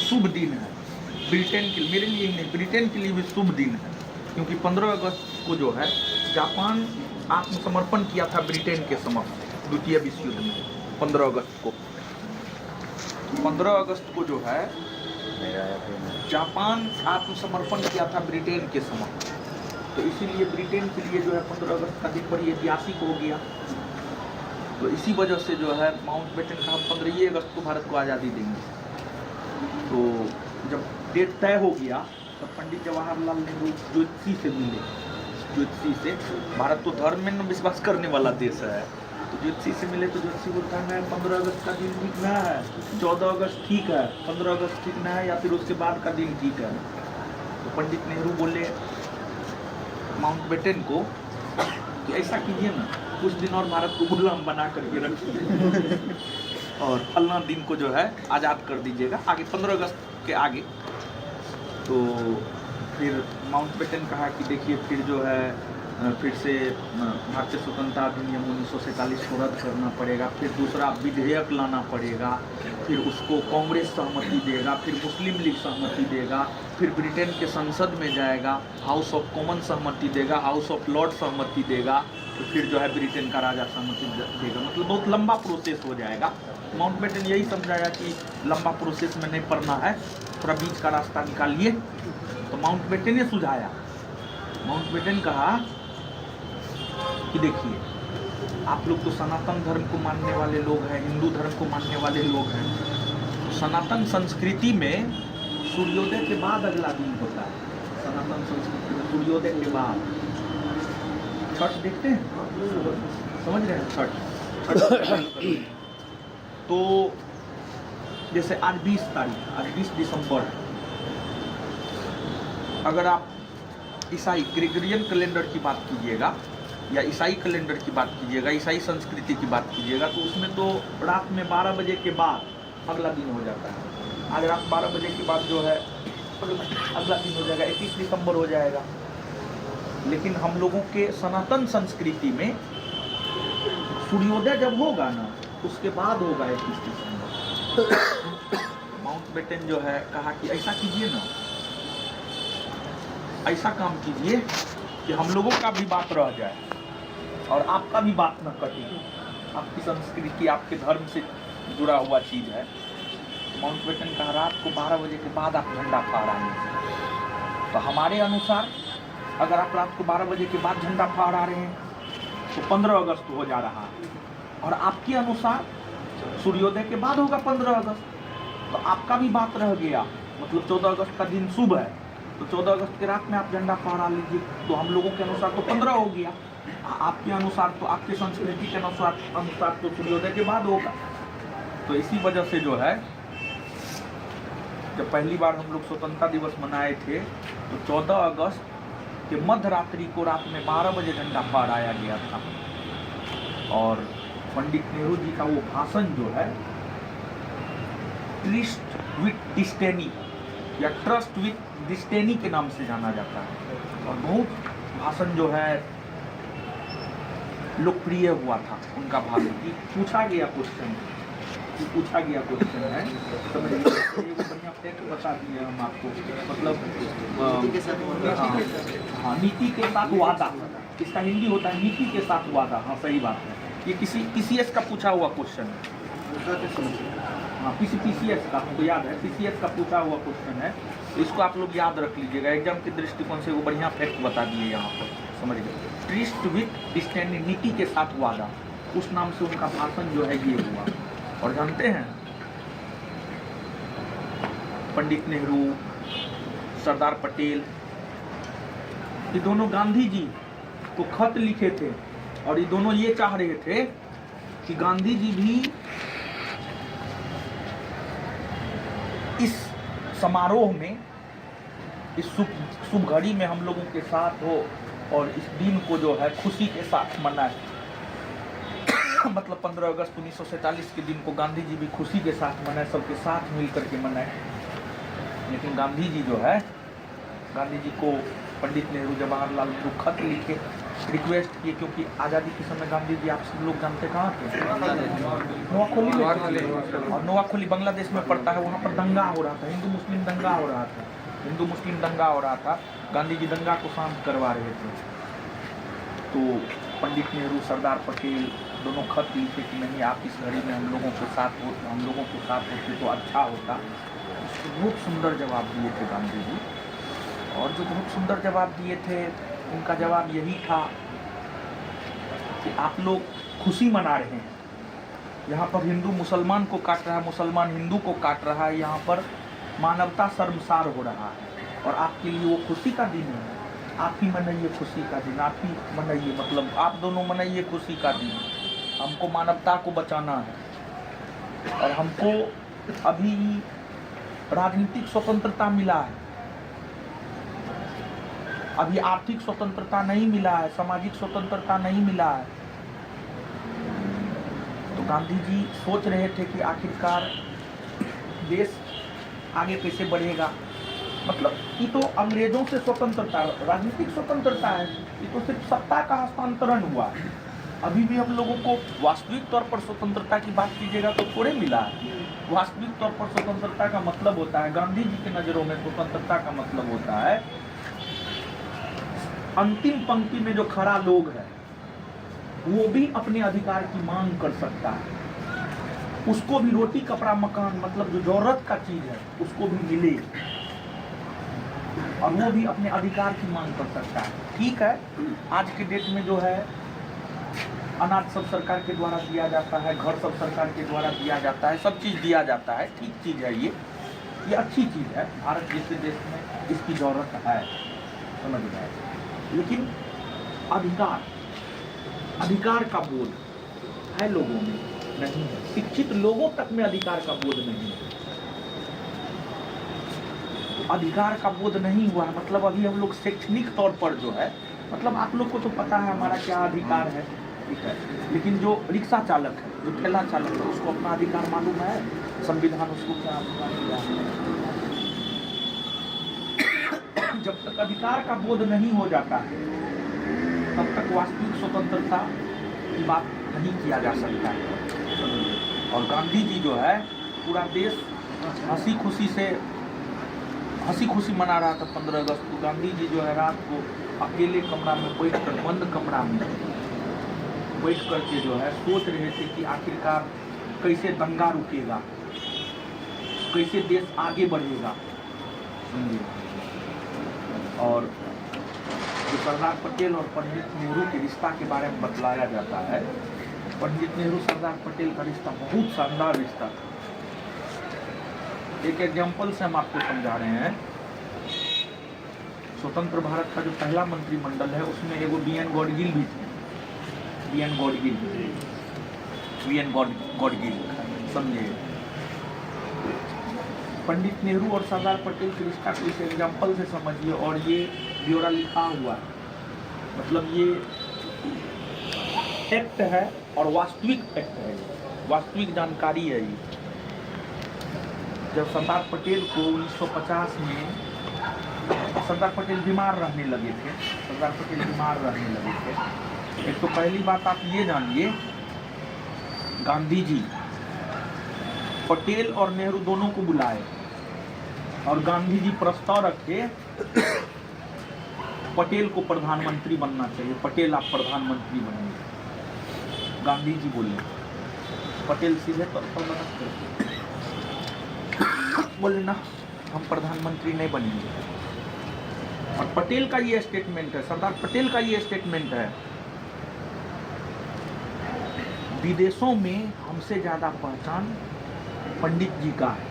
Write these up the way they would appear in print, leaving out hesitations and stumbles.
शुभ दिन है ब्रिटेन के लिए, मेरे लिए नहीं ब्रिटेन के लिए भी शुभ दिन है, क्योंकि 15 अगस्त को जो है जापान आत्मसमर्पण किया था ब्रिटेन के समक्ष द्वितीय विश्व युद्ध में। 15 अगस्त को 15 अगस्त को जो है जापान आत्मसमर्पण किया था ब्रिटेन के समक्ष, तो इसीलिए ब्रिटेन के लिए जो है 15 अगस्त का दिन बड़ी ऐतिहासिक हो गया। तो इसी वजह से जो है माउंटबेटन का हम 15 अगस्त को भारत को आज़ादी देंगे। तो जब डेट तय हो गया तो पंडित जवाहरलाल नेहरू ज्योतिषी से मिले। ज्योतिषी से, भारत तो धर्म में विश्वास करने वाला देश है, तो ज्योतिषी से मिले तो ज्योतिषी बोलता है 15 अगस्त का दिन ठीक ना है, 14 अगस्त ठीक है, 15 अगस्त ठीक ना है, या फिर उसके बाद का दिन ठीक है। तो पंडित नेहरू बोले माउंटबेटन को कि ऐसा कीजिए ना, कुछ दिन और भारत को गुलाम बना करके रखिए और फलना दिन को जो है आज़ाद कर दीजिएगा, आगे 15 अगस्त के आगे। तो फिर माउंटबेटन कहा कि देखिए फिर जो है फिर से भारतीय स्वतंत्रता अधिनियम 1947 को रद्द करना पड़ेगा, फिर दूसरा विधेयक लाना पड़ेगा, फिर उसको कांग्रेस सहमति देगा, फिर मुस्लिम लीग सहमति देगा, फिर ब्रिटेन के संसद में जाएगा, हाउस ऑफ कॉमन सहमति देगा, हाउस ऑफ लॉर्ड सहमति देगा, तो फिर जो है ब्रिटेन का राजा सहमति देगा। मतलब बहुत लंबा प्रोसेस हो जाएगा। माउंटबेटन यही समझाया कि लंबा प्रोसेस में नहीं पड़ना है, थोड़ा बीच का रास्ता निकालिए। तो माउंटबेटन ने सुझाया, माउंटबेटन कहा कि देखिए आप लोग तो सनातन धर्म को मानने वाले लोग हैं, हिंदू धर्म को मानने वाले लोग हैं, तो सनातन संस्कृति में सूर्योदय के बाद अगला दिन होता है। सनातन संस्कृति में सूर्योदय के बाद छठ देखते हैं, समझ रहे हैं छठ। तो जैसे आज 20 तारीख, आज 20 दिसंबर है, अगर आप ईसाई ग्रेगोरियन कैलेंडर की बात कीजिएगा या ईसाई कैलेंडर की बात कीजिएगा, ईसाई संस्कृति की बात कीजिएगा, तो उसमें तो रात में 12 बजे के बाद अगला दिन हो जाता है। आज रात 12 बजे के बाद जो है अगला दिन हो जाएगा, 21 दिसंबर हो जाएगा। लेकिन हम लोगों के सनातन संस्कृति में सूर्योदय जब होगा ना, उसके बाद होगा 21 दिसंबर। माउंटबेटन जो है कहा कि ऐसा कीजिए ना, ऐसा काम कीजिए कि हम लोगों का भी बात रह जाए और आपका भी बात न कटे। आपकी संस्कृति, आपके धर्म से जुड़ा हुआ चीज़ है। माउंटबेटन कहा रात को 12 बजे के बाद आप झंडा फहराएंगे। तो हमारे अनुसार अगर आप रात को 12 बजे के बाद झंडा फहरा रहे हैं तो 15 अगस्त हो जा रहा है, और आपके अनुसार सूर्योदय के बाद होगा 15 अगस्त, तो आपका भी बात रह गया। मतलब 14 अगस्त का दिन शुभ है, तो 14 अगस्त के रात में आप झंडा फहरा लीजिए, तो हम लोगों के अनुसार तो 15 हो गया, आपके अनुसार तो, आपके संस्कृति के अनुसार तो सूर्योदय के बाद होगा। तो इसी वजह से जो है जब पहली बार हम लोग स्वतंत्रता दिवस मनाए थे तो 14 अगस्त के मध्य रात्रि को रात में 12 बजे झंडा फहराया गया था। और पंडित नेहरू जी का वो भाषण जो है ट्रस्ट विथ डिस्टेनी या ट्रस्ट विथ डिस्टेनी के नाम से जाना जाता है, और बहुत भाषण जो है लोकप्रिय हुआ था उनका भाषण। कि पूछा गया क्वेश्चन है, समझ लीजिए बढ़िया फैक्ट बता दिए हम आपको। मतलब हाँ, नीति के साथ वादा, इसका हिंदी होता है नीति के साथ वादा। हाँ सही बात है, ये किसी PCS का पूछा हुआ क्वेश्चन है। हाँ PCS का, हमको याद है, PCS का पूछा हुआ क्वेश्चन है, तो इसको आप लोग याद रख लीजिएगा। एग्जाम के दृष्टिकोण से वो बढ़िया फैक्ट बता दिए यहाँ पर, समझ गए। ट्रस्ट विथ डिस्टेनी, नीति के साथ वादा, उस नाम से उनका भाषण जो है ये हुआ। और जानते हैं पंडित नेहरू, सरदार पटेल, ये दोनों गांधी जी को खत लिखे थे, और ये दोनों ये चाह रहे थे कि गांधी जी भी इस समारोह में, इस शुभ घड़ी में हम लोगों के साथ हो और इस दिन को जो है खुशी के साथ मनाए। मतलब 15 अगस्त 1947 के दिन को गांधी जी भी खुशी के साथ मनाए, सबके साथ मिल करके मनाए। लेकिन गांधी जी जो है, गांधी जी को पंडित नेहरू, जवाहरलाल नेहरू खत लिखे रिक्वेस्ट किए, क्योंकि आज़ादी के समय गांधी जी आप सब लोग जानते कहाँ थे, नोआखोली में थे। और नोआखोली बांग्लादेश में पड़ता है, वहाँ पर दंगा हो रहा था, हिंदू मुस्लिम दंगा हो रहा था, हिंदू मुस्लिम दंगा हो रहा था। गांधी जी दंगा को शांत करवा रहे थे, तो पंडित नेहरू, सरदार पटेल दोनों खत लिखे कि नहीं आप इस घड़ी में हम लोगों के साथ होते तो अच्छा होता। उसको बहुत सुंदर जवाब दिए थे गांधी जी, और जो बहुत सुंदर जवाब दिए थे उनका जवाब यही था कि आप लोग खुशी मना रहे हैं, यहाँ पर हिंदू मुसलमान को काट रहा है, मुसलमान हिंदू को काट रहा है, यहाँ पर मानवता शर्मसार हो रहा है, और आपके लिए वो खुशी का दिन है। आप ही मनाइए खुशी का दिन, आप ही मनाइए, मतलब आप दोनों मनाइए खुशी का दिन। हमको मानवता को बचाना है, और हमको अभी राजनीतिक स्वतंत्रता मिला है, अभी आर्थिक स्वतंत्रता नहीं मिला है, सामाजिक स्वतंत्रता नहीं मिला है। तो गांधी जी सोच रहे थे कि आखिरकार देश आगे कैसे बढ़ेगा। मतलब ये तो अंग्रेजों से स्वतंत्रता, राजनीतिक स्वतंत्रता है, ये तो सिर्फ सत्ता का हस्तांतरण हुआ है। अभी भी हम लोगों को वास्तविक तौर पर स्वतंत्रता की बात कीजिएगा तो थोड़े मिला है। वास्तविक तौर पर स्वतंत्रता का मतलब होता है, गांधी जी की नज़रों में स्वतंत्रता का मतलब होता है अंतिम पंक्ति में जो खड़ा लोग है वो भी अपने अधिकार की मांग कर सकता है, उसको भी रोटी कपड़ा मकान, मतलब जो जरूरत का चीज है उसको भी मिले, और वो भी अपने अधिकार की मांग कर सकता है। ठीक है, आज के डेट में जो है अनाज सब सरकार के द्वारा दिया जाता है, घर सब सरकार के द्वारा दिया जाता है, सब चीज़ दिया जाता है, ठीक चीज़ है, ये अच्छी चीज़ है। भारत जैसे देश में इसकी जरूरत है, समझ में आए। लेकिन अधिकार का बोध है लोगों में नहीं है, शिक्षित लोगों तक में अधिकार का बोध नहीं है। अधिकार का बोध नहीं हुआ है, मतलब अभी हम लोग शैक्षणिक तौर पर जो है, मतलब आप लोग को तो पता है हमारा क्या अधिकार है, ठीक है, लेकिन जो रिक्शा चालक है, जो ठेला चालक है, उसको अपना अधिकार मालूम है, संविधान उसको क्या अधिकार दिया है। जब तक अधिकार का बोध नहीं हो जाता है तब तक वास्तविक स्वतंत्रता की बात नहीं किया जा सकता है। और गांधी जी जो है पूरा देश हंसी खुशी मना रहा था 15 अगस्त को। गांधी जी जो है रात को अकेले कमरा में बैठकर, बंद कमरा में बैठ करके जो है सोच रहे थे कि आखिरकार कैसे दंगा रुकेगा, कैसे देश आगे बढ़ेगा। और जो सरदार पटेल और पंडित नेहरू के रिश्ता के बारे में बतलाया जाता है, पंडित नेहरू सरदार पटेल का रिश्ता बहुत शानदार रिश्ता था। एक एग्जाम्पल से हम आपको समझा रहे हैं। स्वतंत्र भारत का जो पहला मंत्रिमंडल है उसमें एगो बीएन गॉडगिल भी थे, बीएन गॉडगिल समझे। पंडित नेहरू और सरदार पटेल के रिश्ता को इस एग्जाम्पल से समझिए, और ये ब्यौरा लिखा हुआ है, मतलब ये फैक्ट है और वास्तविक फैक्ट है, वास्तविक जानकारी है ये। जब सरदार पटेल को 1950 में सरदार पटेल बीमार रहने लगे थे, एक तो पहली बात आप ये जानिए, गांधी जी पटेल और नेहरू दोनों को बुलाए और गांधी जी प्रस्ताव रखे पटेल को प्रधानमंत्री बनना चाहिए, पटेल आप प्रधानमंत्री बनेंगे। गांधी जी बोले, पटेल सीधे तौर पर मना बोले ना, हम प्रधानमंत्री नहीं बनेंगे। और पटेल का ये स्टेटमेंट है, सरदार पटेल का ये स्टेटमेंट है, विदेशों में हमसे ज्यादा पहचान पंडित जी का है,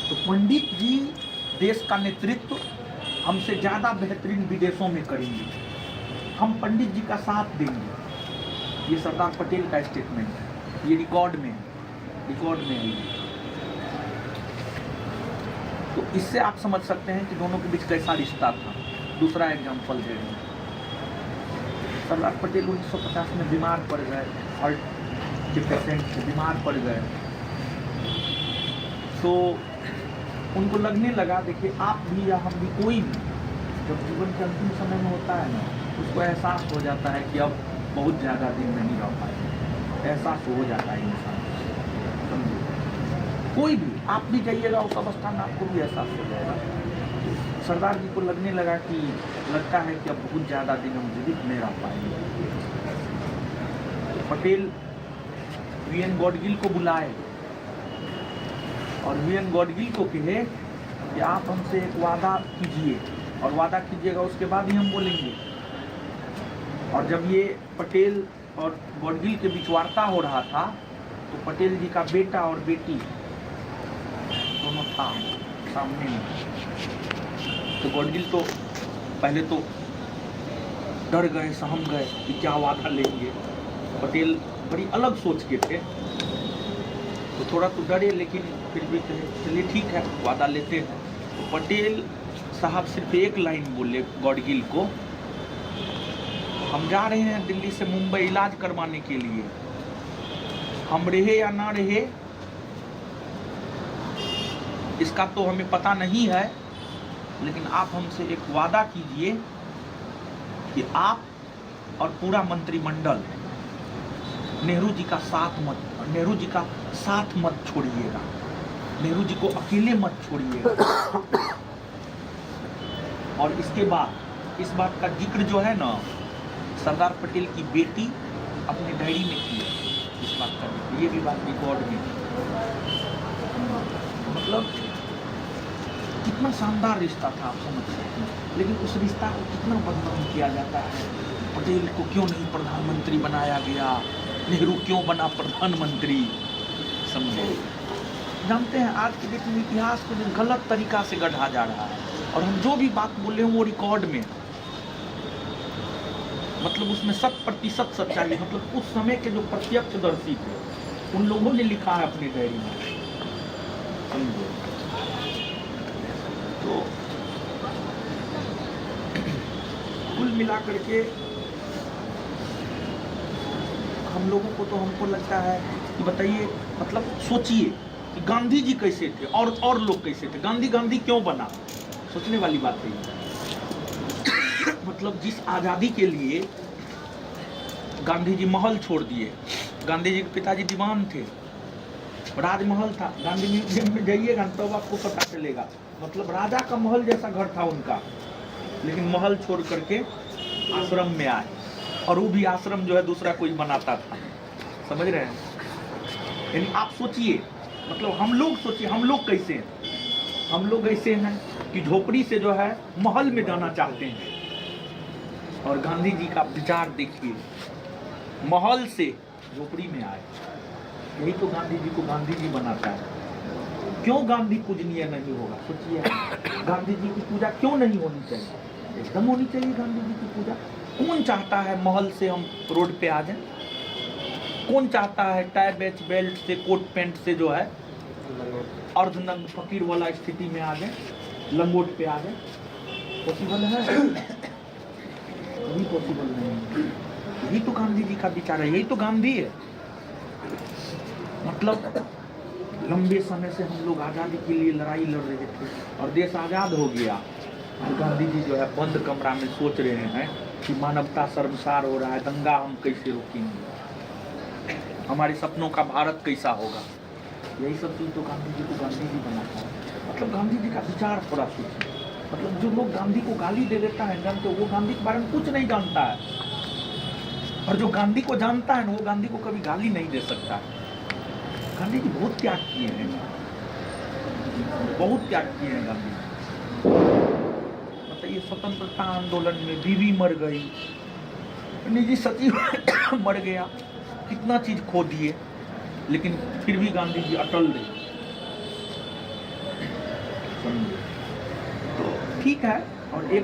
तो पंडित जी देश का नेतृत्व हमसे ज़्यादा बेहतरीन विदेशों में करेंगे, हम पंडित जी का साथ देंगे। ये सरदार पटेल का स्टेटमेंट है, ये रिकॉर्ड में है। तो इससे आप समझ सकते हैं कि दोनों के बीच कैसा रिश्ता था। दूसरा एग्जाम्पल दे रहे हैं, सरदार पटेल 1950 में बीमार पड़ गए, हार्ट के पेशेंट से बीमार पड़ गए, तो उनको लगने लगा, देखिए आप भी या हम भी, कोई भी जब जीवन के अंतिम समय में होता है ना, उसको एहसास हो जाता है कि अब बहुत ज़्यादा दिन नहीं रह पाएंगे, एहसास हो जाता है इंसान। समझो, कोई भी आप भी जाइएगा उस अवस्था में आपको भी एहसास हो जाएगा। सरदार जी को लगने लगा कि लगता है कि अब बहुत ज़्यादा दिन हम जीवित नहीं रह पाएंगे। पटेल वीएन गॉडगिल को बुलाए और वीएन गॉडगिल को कहे कि आप हमसे एक वादा कीजिए और वादा कीजिएगा उसके बाद ही हम बोलेंगे। और जब ये पटेल और गॉडगिल के बीच वार्ता हो रहा था तो पटेल जी का बेटा और बेटी दोनों था सामने में। तो गॉडगिल तो पहले तो डर गए, सहम गए कि क्या वादा लेंगे। पटेल बड़ी अलग सोच के थे तो थोड़ा तो डरे, लेकिन फिर भी चलिए ठीक है वादा लेते हैं। तो पटेल साहब सिर्फ एक लाइन बोले गॉडगिल को, हम जा रहे हैं दिल्ली से मुंबई इलाज करवाने के लिए, हम रहे या ना रहे इसका तो हमें पता नहीं है, लेकिन आप हमसे एक वादा कीजिए कि आप और पूरा मंत्रिमंडल नेहरू जी का साथ मत छोड़िएगा, नेहरू जी को अकेले मत छोड़िएगा। और इसके बाद इस बात का जिक्र जो है ना सरदार पटेल की बेटी अपनी डायरी में की है, इस बात का जिक्र, ये भी बात रिकॉर्ड में। मतलब कितना शानदार रिश्ता था आप समझ सकते हैं, लेकिन उस रिश्ता को कितना बदनाम किया जाता है। पटेल को क्यों नहीं प्रधानमंत्री बनाया गया, नेहरू क्यों बना प्रधानमंत्री, समझे। जानते हैं आज की डेट में इतिहास को जो गलत तरीका से गढ़ा जा रहा है और हम जो भी बात बोले हैं वो रिकॉर्ड में, मतलब उसमें 100% सच्चाई है। मतलब उस समय के जो प्रत्यक्षदर्शी थे उन लोगों ने लिखा है अपनी डायरी में, समझो। तो कुल मिलाकर के हम लोगों को तो हमको लगता है कि बताइए, मतलब सोचिए कि गांधी जी कैसे थे और लोग कैसे थे, गांधी क्यों बना, सोचने वाली बात है। मतलब जिस आज़ादी के लिए गांधी जी महल छोड़ दिए, गांधी जी के पिताजी दीवान थे, राजमहल था, गांधी म्यूजियम में जाइएगा तो आपको पता चलेगा, मतलब राजा का महल जैसा घर था उनका, लेकिन महल छोड़ करके आश्रम में आए, और वो भी आश्रम जो है दूसरा कोई बनाता था, समझ रहे हैं। यानी आप सोचिए, मतलब हम लोग सोचिए हम लोग कैसे हैं, हम लोग ऐसे हैं कि झोपड़ी से जो है महल में जाना चाहते हैं, और गांधी जी का विचार देखिए, महल से झोपड़ी में आए। यही तो गांधी जी को गांधी जी बनाता है। क्यों गांधी पूजनीय नहीं होगा, सोचिए। गांधी जी की पूजा क्यों नहीं होनी चाहिए, एकदम होनी चाहिए गांधी जी की पूजा। कौन चाहता है महल से हम रोड पे आ जाएं, कौन चाहता है टाई बैच बेल्ट से कोट पैंट से जो है अर्धनग्न फकीर वाला स्थिति में आ जाए, लंगोट पे आ जाए, पॉसिबल है? कभी पॉसिबल नहीं। यही तो गांधी जी का विचार है, यही तो गांधी है। मतलब लंबे समय से हम लोग आज़ादी के लिए लड़ाई लड़ रहे थे और देश आज़ाद हो गया, तो गांधी जी जो है बंद कमरा में सोच रहे हैं कि मानवता शर्मसार हो रहा है, दंगा हम कैसे रोकेंगे, हमारे सपनों का भारत कैसा होगा। यही सब चीज़ तो गांधी जी को गांधी जी बनाता है। मतलब गांधी जी का विचार थोड़ा सोचिए। मतलब जो लोग गांधी को गाली दे देता है, जानते हो, वो गांधी के बारे में कुछ नहीं जानता है, और जो गांधी को जानता है ना, वो गांधी को कभी गाली नहीं दे सकता। गांधी जी बहुत त्याग किए हैं, बहुत त्याग किए हैं गांधी जी। बताइए, स्वतंत्रता आंदोलन में बीवी मर गई, निजी सचिव मर गया, कितना चीज खो दिए, लेकिन फिर भी गांधी जी अटल रहे। तो ठीक है। और एक